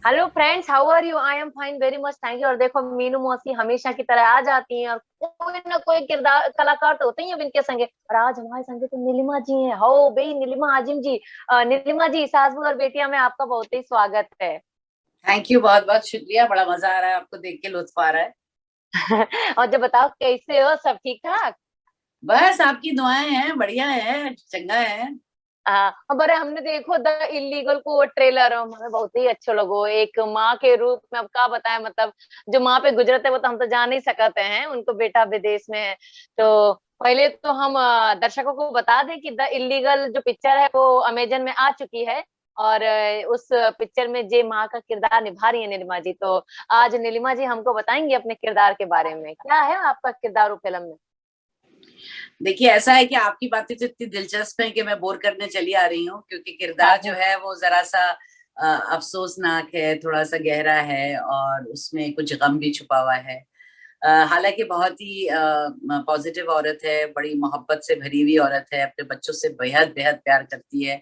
Hello friends, how are you? I am fine, very much, thank you. और देखो, मीनू मौसी हमेशा की तरह आ जाती हैं और कोई ना कोई किरदार कलाकार तो होते ही हैं इनके संगे। और आज हमारे संगे तो नीलिमा जी हैं। हो भाई, नीलिमा आजिम जी। नीलिमा जी, सास बहू और बेटियां में आपका बहुत ही स्वागत है। थैंक यू, बहुत बहुत शुक्रिया। बड़ा मजा आ रहा है, आपको देख के लुत्फ आ रहा है। और जब बताओ, कैसे हो? सब ठीक ठाक? बस आपकी दुआएं हैं, बढ़िया है, चंगा है। हमारे हमने देखो द इलीगल को ट्रेलर, हमें बहुत ही अच्छे लगो। एक माँ के रूप में अब क्या बताएं, मतलब जो माँ पे गुजरते वो तो हम तो जान ही सकते हैं, उनको बेटा विदेश में है। तो पहले तो हम दर्शकों को बता दें कि द इलीगल जो पिक्चर है वो अमेजन में आ चुकी है। और उस पिक्चर में जे माँ का किरदार निभा रही है नीलिमा जी। तो आज नीलिमा जी हमको बताएंगे अपने किरदार के बारे में, क्या है आपका किरदार उस फिल्म में। देखिए, ऐसा है कि आपकी बातें तो इतनी दिलचस्प हैं कि मैं बोर करने चली आ रही हूँ, क्योंकि किरदार जो है वो जरा सा अफसोसनाक है, थोड़ा सा गहरा है और उसमें कुछ गम भी छुपा हुआ है। हालांकि बहुत ही पॉजिटिव औरत है, बड़ी मोहब्बत से भरी हुई औरत है, अपने बच्चों से बेहद बेहद प्यार करती है।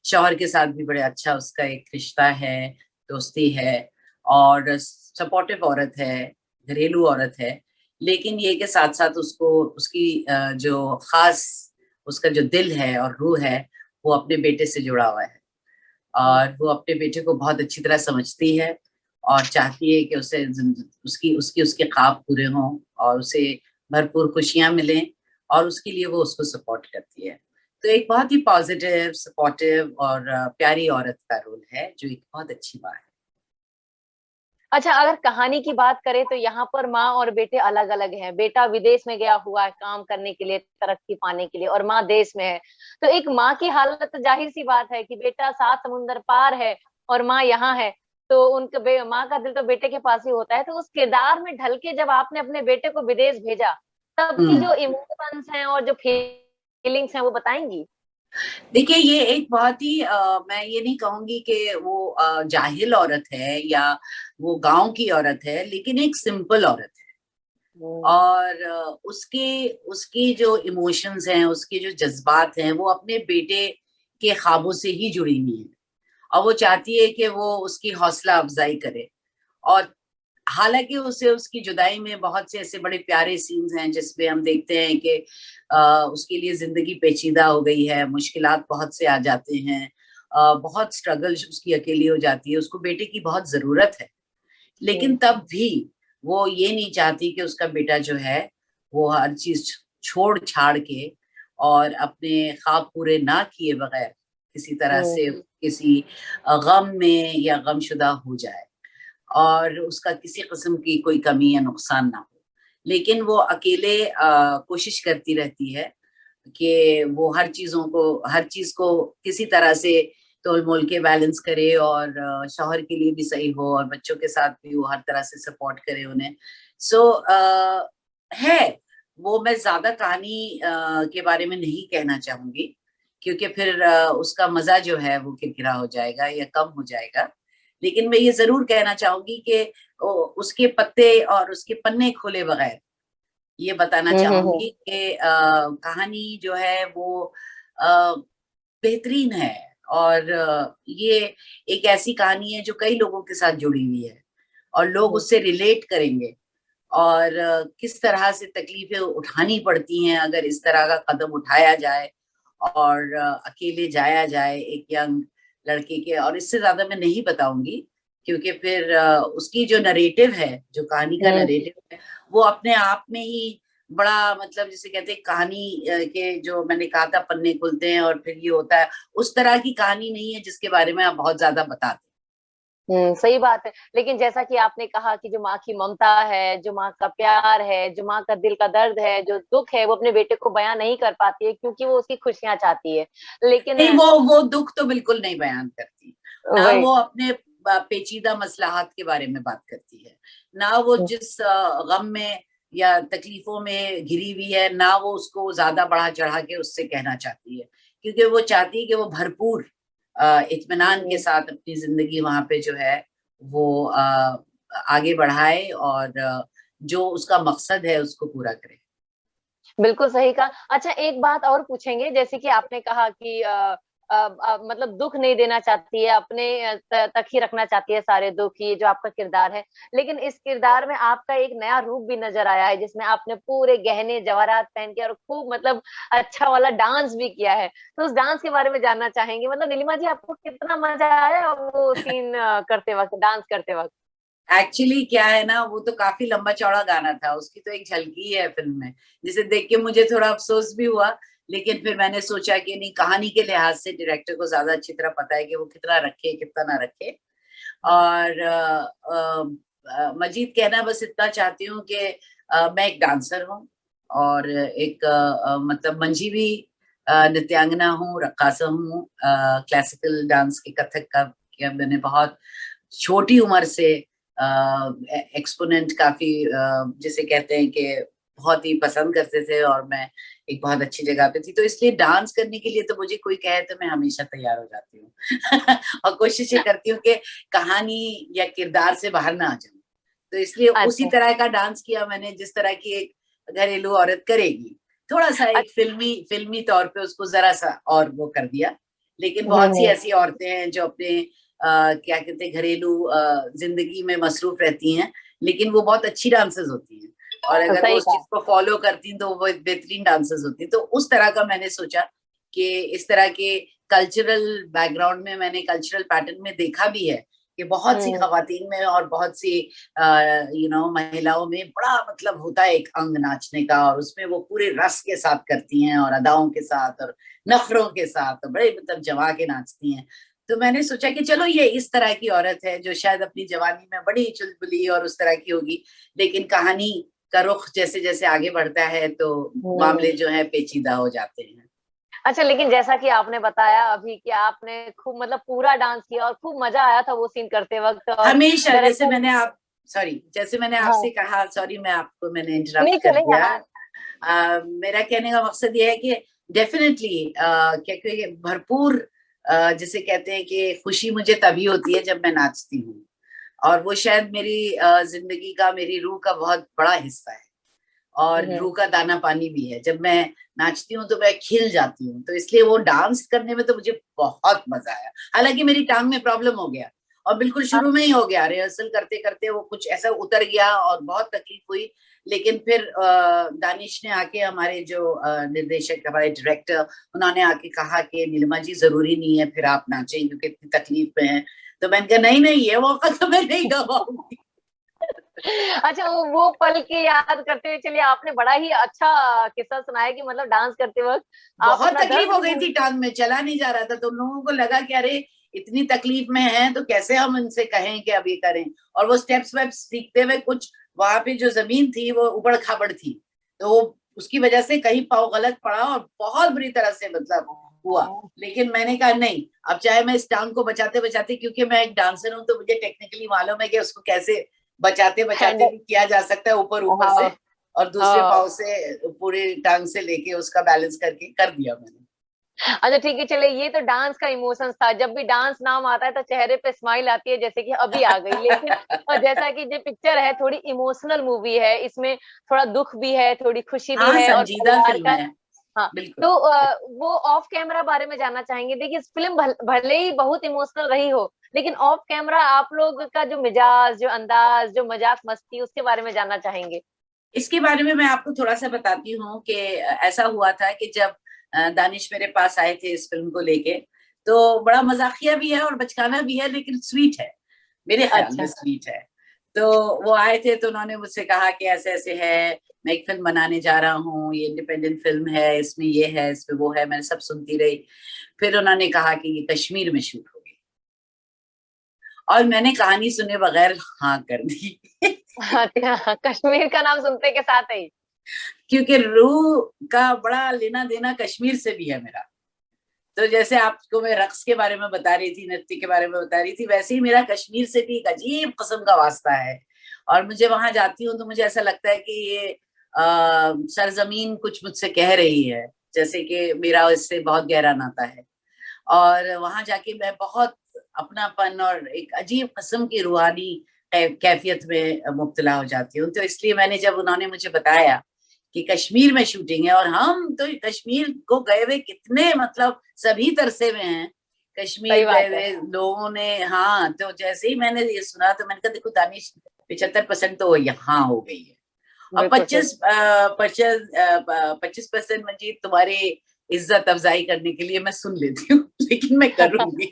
शौहर के साथ भी बड़े अच्छा उसका एक रिश्ता है, दोस्ती है। और सपोर्टिव औरत है, घरेलू औरत है। लेकिन ये के साथ साथ उसको उसकी जो खास उसका जो दिल है और रूह है, वो अपने बेटे से जुड़ा हुआ है। और वो अपने बेटे को बहुत अच्छी तरह समझती है और चाहती है कि उसे उसकी उसकी उसके ख्वाब पूरे हों और उसे भरपूर खुशियां मिलें। और उसके लिए वो उसको सपोर्ट करती है। तो एक बहुत ही पॉजिटिव, सपोर्टिव और प्यारी औरत का रोल है, जो एक बहुत अच्छी बात है। अच्छा, अगर कहानी की बात करें तो यहाँ पर माँ और बेटे अलग अलग हैं। बेटा विदेश में गया हुआ है काम करने के लिए, तरक्की पाने के लिए, और माँ देश में है। तो एक माँ की हालत तो जाहिर सी बात है कि बेटा 7 समुंदर पार है और माँ यहाँ है। तो उनके माँ का दिल तो बेटे के पास ही होता है। तो उस किरदार में ढल के जब आपने अपने बेटे को विदेश भेजा, तब की हम्म। जो इमोशंस हैं और जो फीलिंग्स हैं वो बताएंगी? देखिए, ये एक बहुत ही मैं ये नहीं कहूंगी कि वो जाहिल औरत है या वो गांव की औरत है, लेकिन एक सिंपल औरत है। हम्म। और उसके उसकी जो इमोशंस हैं, उसके जो जज्बात हैं, वो अपने बेटे के ख्वाबों से ही जुड़ी हुई हैं। और वो चाहती है कि वो उसकी हौसला अफजाई करे। और हालांकि उसे उसकी जुदाई में बहुत से ऐसे बड़े प्यारे सीन्स हैं जिसमें हम देखते हैं कि उसके लिए जिंदगी पेचीदा हो गई है, मुश्किलात बहुत से आ जाते हैं। बहुत स्ट्रगल उसकी अकेली हो जाती है, उसको बेटे की बहुत जरूरत है। लेकिन हम्म। तब भी वो ये नहीं चाहती कि उसका बेटा जो है वो हर चीज छोड़ छाड़ के और अपने ख्वाब पूरे ना किए बगैर किसी तरह से हम्म। किसी गम में या गमशुदा हो जाए, और उसका किसी किस्म की कोई कमी या नुकसान ना हो। लेकिन वो अकेले कोशिश करती रहती है कि वो हर चीज को किसी तरह से तोल मोल के बैलेंस करे, और शौहर के लिए भी सही हो और बच्चों के साथ भी वो हर तरह से सपोर्ट करे उन्हें। सो है वो, मैं ज्यादा कहानी के बारे में नहीं कहना चाहूंगी, क्योंकि फिर उसका मजा जो है वो किरकिरा हो जाएगा या कम हो जाएगा। लेकिन मैं ये जरूर कहना चाहूंगी कि उसके पत्ते और उसके पन्ने खोले बगैर ये बताना हम्म। चाहूंगी कि कहानी जो है वो अ, बेहतरीन है। और ये एक ऐसी कहानी है जो कई लोगों के साथ जुड़ी हुई है और लोग हम्म। उससे रिलेट करेंगे। और किस तरह से तकलीफें उठानी पड़ती हैं अगर इस तरह का कदम उठाया जाए और अकेले जाया जाए एक यंग लड़के के। और इससे ज्यादा मैं नहीं बताऊंगी, क्योंकि फिर उसकी जो नरेटिव है, जो कहानी का हम्म। नरेटिव है, वो अपने आप में ही बड़ा, मतलब जिसे कहते हैं कहानी के, जो मैंने कहा था पन्ने खुलते हैं और फिर ये होता है, उस तरह की कहानी नहीं है जिसके बारे में आप बहुत ज्यादा बताते सही बात है। लेकिन जैसा कि आपने कहा कि जो माँ की ममता है, जो माँ का प्यार है, जो माँ का दिल का दर्द है, जो दुख है, वो अपने बेटे को बयां नहीं कर पाती है क्योंकि वो उसकी खुशियां चाहती है। लेकिन नहीं, वो दुख तो बिल्कुल नहीं बयान करती। ना वही। वो अपने पेचीदा मसलाहत के बारे में बात करती है, ना वो जिस गम में या तकलीफों में घिरी हुई है, ना वो उसको ज्यादा बढ़ा चढ़ा के उससे कहना चाहती है। क्योंकि वो चाहती है कि वो भरपूर इत्मीनान के साथ अपनी जिंदगी वहां पे जो है वो आगे बढ़ाए और जो उसका मकसद है उसको पूरा करे। बिल्कुल सही कहा। अच्छा, एक बात और पूछेंगे, जैसे कि आपने कहा कि मतलब दुख नहीं देना चाहती है, अपने तक ही रखना चाहती है सारे दुख, ये जो आपका किरदार है। लेकिन इस किरदार में आपका एक नया रूप भी नजर आया है, जिसमें आपने पूरे गहने जवाहरात पहन के और खूब मतलब अच्छा वाला डांस भी किया है। तो उस डांस के बारे में जानना चाहेंगे, मतलब नीलिमा जी आपको कितना मजा आया वो सीन करते वक्त, डांस करते वक्त? एक्चुअली क्या है ना, वो तो काफी लंबा चौड़ा गाना था, उसकी तो एक झलकी है फिल्म में, जिसे देख के मुझे थोड़ा अफसोस भी हुआ। लेकिन फिर मैंने सोचा कि नहीं, कहानी के लिहाज से डायरेक्टर को ज्यादा अच्छी तरह पता है कि वो कितना रखे कितना ना रखे। और मजीद कहना बस इतना चाहती हूँ कि मैं एक डांसर हूँ, और एक मतलब मंजीवी नृत्यांगना हूँ, रक्कासा हूँ। क्लासिकल डांस के, कथक का किया मैंने बहुत छोटी उम्र से। एक्सपोनेंट काफी जिसे कहते हैं कि बहुत ही पसंद करते थे, और मैं एक बहुत अच्छी जगह पे थी, तो इसलिए डांस करने के लिए तो मुझे कोई कहे तो मैं हमेशा तैयार हो जाती हूँ। और कोशिश ये करती हूँ कि कहानी या किरदार से बाहर ना आ जाऊं। तो इसलिए उसी अच्छा तरह का डांस किया मैंने जिस तरह की एक घरेलू औरत करेगी। थोड़ा सा एक अच्छा। फिल्मी फिल्मी तौर पे उसको जरा सा और वो कर दिया। लेकिन बहुत सी हम्म। ऐसी औरतें हैं जो अपने क्या कहते हैं, घरेलू जिंदगी में मसरूफ रहती हैं, लेकिन वो बहुत अच्छी डांसर्स होती हैं, और अगर वो सही उस चीज कहा। को फॉलो करती हैं तो वो बेहतरीन डांसर्स होती हैं। तो उस तरह का मैंने सोचा कि इस तरह के कल्चरल बैकग्राउंड में, मैंने कल्चरल पैटर्न में देखा भी है कि बहुत सी हम्म। खवातीन में और बहुत सी महिलाओं में बड़ा मतलब होता है एक अंग नाचने का, और उसमें वो पूरे रस के साथ करती हैं, और अदाओं के साथ और नखरों के साथ, और बड़े मतलब जमा के नाचती हैं। तो मैंने सोचा कि चलो ये इस तरह की औरत है जो शायद अपनी जवानी में बड़ी चुलबुली और उस तरह की होगी, लेकिन कहानी का रुख जैसे जैसे आगे बढ़ता है तो हम्म। मामले जो है पेचीदा हो जाते हैं। अच्छा, लेकिन जैसा कि आपने बताया अभी कि आपने खूब मतलब पूरा डांस किया और खूब मजा आया था वो सीन करते वक्त, और हमेशा जैसे डायरेक्टर। मैंने आप सॉरी जैसे मैंने आपसे हाँ, कहा, सॉरी मैं आपको मैंने नहीं इंटरप्ट कर चलेगा दिया। हाँ। मेरा कहने का मकसद ये है कि डेफिनेटली क्योंकि भरपूर जिसे कहते हैं कि खुशी मुझे तभी होती है जब मैं नाचती हूँ, और वो शायद मेरी जिंदगी का, मेरी रूह का बहुत बड़ा हिस्सा है, और हम्म। रूह का दाना पानी भी है। जब मैं नाचती हूँ तो मैं खिल जाती हूँ, तो इसलिए वो डांस करने में तो मुझे बहुत मजा आया। हालांकि मेरी टांग में प्रॉब्लम हो गया, और बिल्कुल शुरू में ही हो गया, रिहर्सल करते करते वो कुछ ऐसा उतर गया और बहुत तकलीफ हुई। लेकिन फिर दानिश ने आके, हमारे जो निर्देशक, हमारे डायरेक्टर, उन्होंने आके कहा कि नीलिमा जी जरूरी नहीं है फिर आप नाचें क्योंकि इतनी तकलीफ में है। तो मैंने कहा नहीं नहीं, ये मौका तो मैं नहीं गवाऊंगी। अच्छा, वो पल की याद करते हुए चलिए, आपने बड़ा ही अच्छा किस्सा सुनाया कि मतलब डांस करते वक्त आप बहुत अपना तकलीफ दर्द हो भी गई भूल। थी, टांग में चला नहीं जा रहा था, तो उन लोगों को लगा कि अरे इतनी तकलीफ में है तो कैसे हम इनसे कहें कि अब ये करें। और वो स्टेप्स वेप्स सीखते हुए कुछ वहां पे जो जमीन थी वो उबड़ खाबड़ थी, तो वो उसकी वजह से कहीं पाँव गलत पड़ा और बहुत बुरी तरह से मतलब हुआ। लेकिन मैंने कहा नहीं, अब चाहे मैं इस टांग को बचाते बचाते, क्योंकि मैं एक डांसर हूँ तो मुझे टेक्निकली मालूम है कि उसको कैसे बचाते बचाते हैंडल। भी किया जा सकता है, ऊपर ऊपर हाँ। से, और दूसरे हाँ। पाँव से पूरे टांग से लेके उसका बैलेंस करके कर दिया मैंने। अच्छा ठीक है, चले ये तो डांस का इमोशंस था, जब भी डांस नाम आता है तो चेहरे पे स्माइल आती है, जैसे कि अभी आ गई। लेकिन और जैसा कि ये पिक्चर है थोड़ी इमोशनल मूवी है, इसमें थोड़ा दुख भी है, थोड़ी खुशी भी हाँ, है, और संजीदा परिवार फिल्म का। है। हाँ। बिल्कुल। तो वो ऑफ कैमरा बारे में जानना चाहेंगे। देखिए इस फिल्म भले ही बहुत इमोशनल रही हो, लेकिन ऑफ कैमरा आप लोग का जो मिजाज, जो अंदाज, जो मजाक मस्ती, उसके बारे में जानना चाहेंगे। इसके बारे में मैं आपको थोड़ा सा बताती हूँ कि ऐसा हुआ था कि जब दानिश मेरे पास आए थे इस फिल्म को लेके, तो बड़ा मजाकिया भी है और बचकाना भी है, लेकिन स्वीट है, मेरे ख्याल में अच्छा। स्वीट है। तो वो आए थे तो उन्होंने मुझसे कहा कि ऐसे ऐसे है, मैं एक फिल्म बनाने जा रहा हूँ, ये इंडिपेंडेंट फिल्म है, इसमें ये है, इसमें वो है। मैंने सब सुनती रही। फिर उन्होंने कहा कि ये कश्मीर में शूट होगी, और मैंने कहानी सुने बगैर हाँ कर दी। अच्छा, कश्मीर का नाम सुनते के साथ ही। क्योंकि रूह का बड़ा लेना देना कश्मीर से भी है मेरा। तो जैसे आपको मैं रक्स के बारे में बता रही थी, नृत्य के बारे में बता रही थी, वैसे ही मेरा कश्मीर से भी एक अजीब किस्म का वास्ता है। और मुझे वहां जाती हूँ तो मुझे ऐसा लगता है कि ये सरजमीन कुछ मुझसे कह रही है, जैसे कि मेरा इससे बहुत गहरा नाता है। और वहां जाके मैं बहुत अपनापन और एक अजीब किस्म की रूहानी कैफियत में मुब्तला हो जाती हूँ। तो इसलिए मैंने, जब उन्होंने मुझे बताया कि कश्मीर में शूटिंग है, और हम तो कश्मीर को गए हुए कितने मतलब सभी तरसे हुए हैं, कश्मीर गए हुए लोगों ने। हाँ, तो जैसे ही मैंने ये सुना तो मैंने कहा देखो दानिश 75% तो यहाँ हो गई है, और 25% मंजीत तुम्हारे इज्जत अफजाई करने के लिए मैं सुन लेती हूँ, लेकिन मैं करूंगी।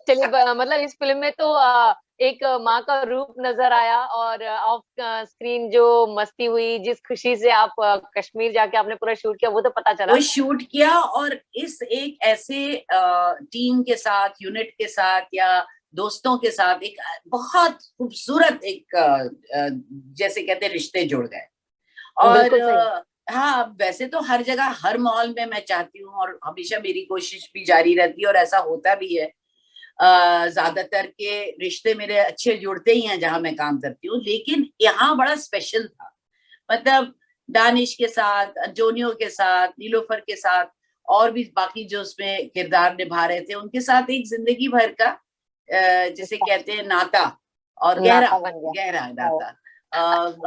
चलिए, मतलब इस फिल्म में तो एक माँ का रूप नजर आया, और ऑफ स्क्रीन जो मस्ती हुई, जिस खुशी से आप कश्मीर जाके आपने पूरा शूट किया, वो तो पता चला। वो शूट किया, और इस एक ऐसे टीम के साथ, यूनिट के साथ या दोस्तों के साथ एक बहुत खूबसूरत एक जैसे कहते हैं रिश्ते जुड़ गए। और बिल्कुल सही। हाँ, वैसे तो हर जगह हर मॉल में मैं चाहती हूँ, और हमेशा मेरी कोशिश भी जारी रहती है, और ऐसा होता भी है। ज्यादातर के रिश्ते मेरे अच्छे जुड़ते ही हैं जहां मैं काम करती हूँ, लेकिन यहाँ बड़ा स्पेशल था। मतलब दानिश के साथ, अंजोनियो के साथ, नीलोफर के साथ, और भी बाकी जो उसमें किरदार निभा रहे थे, उनके साथ एक जिंदगी भर का जिसे कहते हैं नाता, और गहरा नाता बन गया। गहरा नाता।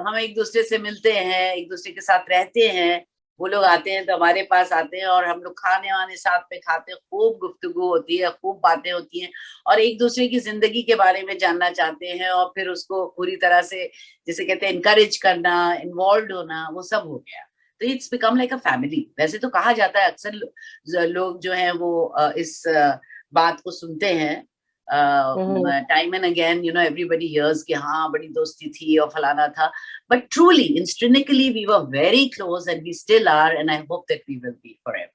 हम एक दूसरे से मिलते हैं, एक दूसरे के साथ रहते हैं, वो लोग आते हैं तो हमारे पास आते हैं, और हम लोग खाने वाने साथ में खाते हैं, खूब गुफ्तगू होती है, खूब बातें होती हैं, और एक दूसरे की जिंदगी के बारे में जानना चाहते हैं, और फिर उसको पूरी तरह से जिसे कहते हैं इनकरेज करना, इन्वॉल्व होना, वो सब हो गया। तो it's become like a family. वैसे तो कहा जाता है अक्सर लोग जो हैं वो इस बात को सुनते हैं time and again, everybody hears कि हाँ बड़ी दोस्ती थी और फलाना था, but truly intrinsically we were very close, and we still are, and I hope that we will be forever.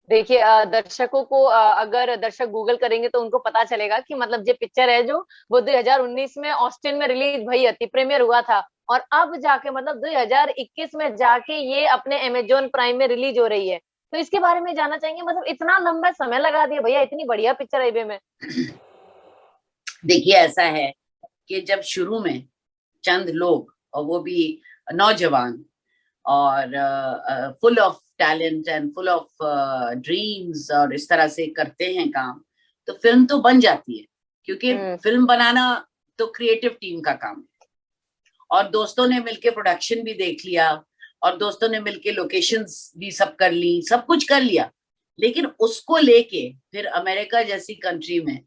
देखिए, दर्शकों को अगर दर्शक गूगल करेंगे तो उनको पता चलेगा कि मतलब ये पिक्चर है जो वो 2019 में ऑस्टिन में रिलीज भई थी, प्रीमियर हुआ था, और अब जाके मतलब 2021 में जाके ये अपने अमेजोन प्राइम में रिलीज हो रही है। तो इसके बारे में जानना चाहेंगे, मतलब इतना लंबा समय लगा दिया भैया, इतनी बढ़िया पिक्चर है में। देखिए ऐसा है कि जब शुरू में चंद लोग, और वो भी नौजवान, और full of talent and full of dreams, और इस तरह से करते हैं काम, तो फिल्म तो बन जाती है, क्योंकि फिल्म बनाना तो क्रिएटिव टीम का काम है, और दोस्तों ने मिलके प्रोडक्शन भी देख लिया, और दोस्तों ने मिलके लोकेशंस भी सब कर ली, सब कुछ कर लिया, लेकिन उसको लेके फिर अमेरिका जैसी कंट्री में,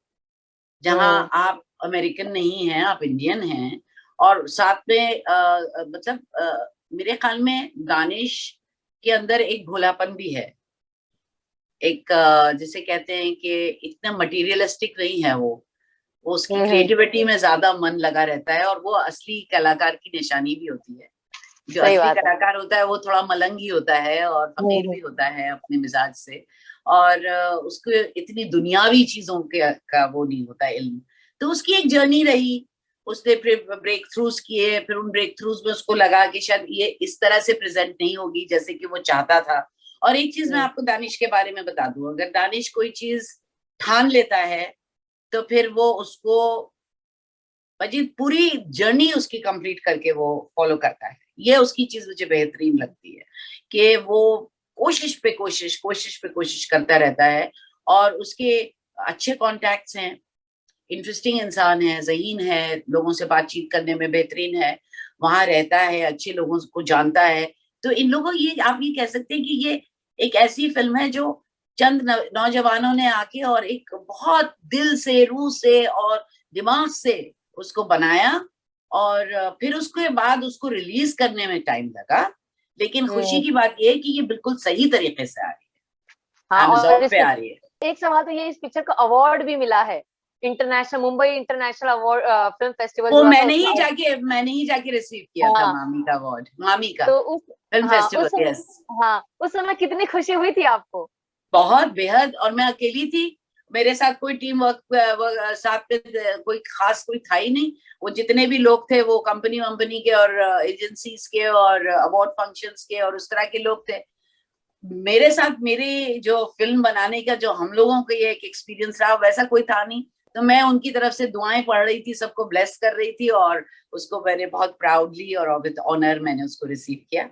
जहां आप अमेरिकन नहीं हैं, आप इंडियन हैं, और साथ में मतलब मेरे ख्याल में दानिश के अंदर एक भोलापन भी है, एक जिसे कहते हैं कि इतना मटेरियलिस्टिक नहीं है वो उसकी क्रिएटिविटी में ज्यादा मन लगा रहता है, और वो असली कलाकार की निशानी भी होती है। जो सही असली बात है। कलाकार होता है वो थोड़ा मलंग ही होता है, और फकीर भी होता है अपने मिजाज से, और उसको इतनी दुनियावी चीजों के का वो नहीं होता इल्म। तो उसकी एक जर्नी रही, उसने ब्रेक थ्रूज किए, फिर उन ब्रेक थ्रूज में उसको लगा कि शायद ये इस तरह से प्रेजेंट नहीं होगी जैसे कि वो चाहता था। और एक चीज मैं आपको दानिश के बारे में बता दूं, अगर दानिश कोई चीज ठान लेता है तो फिर वो उसको मजीद पूरी जर्नी उसकी कंप्लीट करके वो फॉलो करता है। ये उसकी चीज मुझे बेहतरीन लगती है कि वो कोशिश करता रहता है, और उसके अच्छे कॉन्टैक्ट्स हैं, इंटरेस्टिंग इंसान है, ज़हीन है, लोगों से बातचीत करने में बेहतरीन है, वहां रहता है, अच्छे लोगों को जानता है। तो इन लोगों, ये आप ये कह सकते हैं कि ये एक ऐसी फिल्म है जो चंद नौजवानों ने आके और एक बहुत दिल से, रूह से और दिमाग से उसको बनाया, और फिर उसके बाद उसको रिलीज करने में टाइम लगा, लेकिन खुशी की बात यह है कि ये बिल्कुल सही तरीके से आ रही हाँ, है, और अमेज़न इस पे आ रही है। एक सवाल तो ये, इस पिक्चर को अवार्ड भी मिला है, international, Mumbai international award film festival वो जो हुआ था उसमें। मैंने ही जाके रिसीव किया था, हाँ, मामी का अवार्ड, मामी का तो उस फिल्म हाँ फेस्टिवल, उस समय यस। हाँ उस समय कितनी खुशी हुई थी आपको? बहुत बेहद, और मैं अकेली थी, मेरे साथ कोई टीम वर्क साथ में कोई खास कोई था ही नहीं। वो जितने भी लोग थे वो कंपनी वंपनी के और एजेंसीज के और अवार्ड फंक्शंस के और उस तरह के लोग थे। मेरे साथ मेरे जो फिल्म बनाने का जो हम लोगों का ये एक एक्सपीरियंस रहा, वैसा कोई था नहीं। तो मैं उनकी तरफ से दुआएं पढ़ रही थी, सबको ब्लेस कर रही थी, और उसको मैंने बहुत प्राउडली और विद ऑनर मैंने उसको रिसीव किया।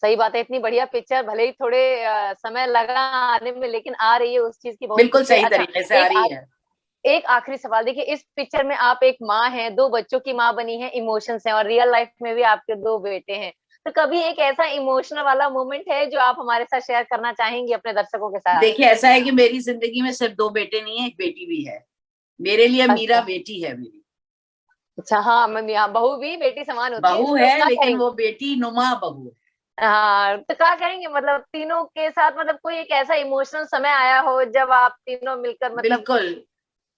सही बात है, इतनी बढ़िया पिक्चर, भले ही थोड़े समय लगा आने में, लेकिन आ रही है, उस चीज की बहुत बिल्कुल खुशी है। सही अच्छा, तरीके से आ एक रही है। एक आखिरी सवाल, देखिए इस पिक्चर में आप एक माँ हैं, 2 बच्चों की माँ बनी है, इमोशंस हैं, और रियल लाइफ में भी आपके 2 बेटे हैं। तो कभी एक ऐसा इमोशनल वाला मोमेंट है जो आप हमारे साथ शेयर करना चाहेंगी अपने दर्शकों के साथ? देखिए ऐसा है कि मेरी जिंदगी में सिर्फ 2 बेटे नहीं है, एक बेटी भी है। मेरे लिए मीरा अच्छा। बेटी है मेरी। अच्छा, हाँ मम्मी, हाँ बहू भी बेटी समान होती है, बहू तो है क्या लेकिन कहेंगे? वो बेटी नुमा बहू है। हाँ, तो क्या कहेंगे, मतलब तीनों के साथ मतलब कोई एक ऐसा इमोशनल समय आया हो जब आप तीनों मिलकर मतलब। बिल्कुल,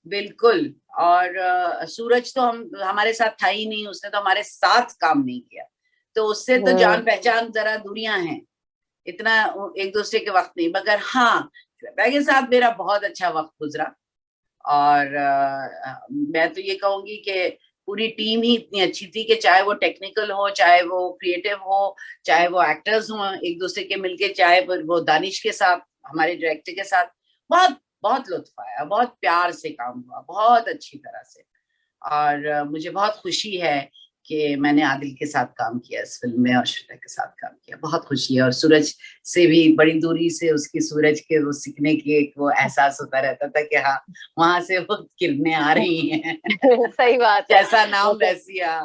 बिल्कुल। और सूरज तो हम हमारे साथ था ही नहीं, उसने तो हमारे साथ काम नहीं किया, तो उससे तो जान हम्म। पहचान जरा दूरियां हैं, इतना एक दूसरे के वक्त नहीं। मगर हाँ, श्वेता के साथ मेरा बहुत अच्छा वक्त गुजरा। और मैं तो ये कहूंगी कि पूरी टीम ही इतनी अच्छी थी कि चाहे वो टेक्निकल हो, चाहे वो क्रिएटिव हो, चाहे वो एक्टर्स हो एक दूसरे के मिलके, चाहे वो दानिश के साथ, हमारे डायरेक्टर के साथ, बहुत बहुत लुत्फ आया, बहुत प्यार से काम हुआ, बहुत अच्छी तरह से। और मुझे बहुत खुशी है कि मैंने आदिल के साथ काम किया इस फिल्म में, और श्वेता के साथ काम किया, बहुत खुशी है। और सूरज से भी बड़ी दूरी से उसकी, सूरज के वो सीखने की एक वो एहसास होता रहता था कि हाँ, वहां से वो किरणें आ रही हैं। सही बात है। जैसा नाम वैसे रसिया,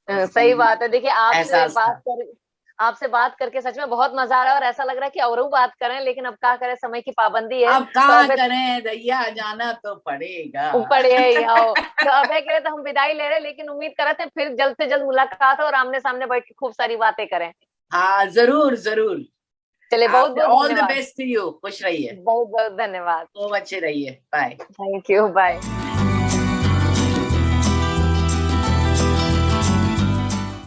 सही उसकी बात है, देखिए आपसे एहसास बात था। कर, आपसे बात करके सच में बहुत मजा आ रहा है, और ऐसा लग रहा है कि और बात करें, लेकिन अब क्या करें, समय की पाबंदी है। अब तो कहाँ अब करें दैया, जाना तो पड़ेगा। ऊपर है ही आओ। तो अभय के लिए तो हम विदाई ले रहे हैं, लेकिन उम्मीद करते हैं फिर जल्द से जल्द मुलाकात हो और आमने सामने बैठ के खूब सारी बातें करें। हाँ, जरूर जरूर। चलिए, बहुत आप बहुत ऑल द धन्यवाद। बेस्ट टू यू, खुश रहिए, बहुत बहुत धन्यवाद। खूब अच्छे रहिए, बाय। Thank you, bye.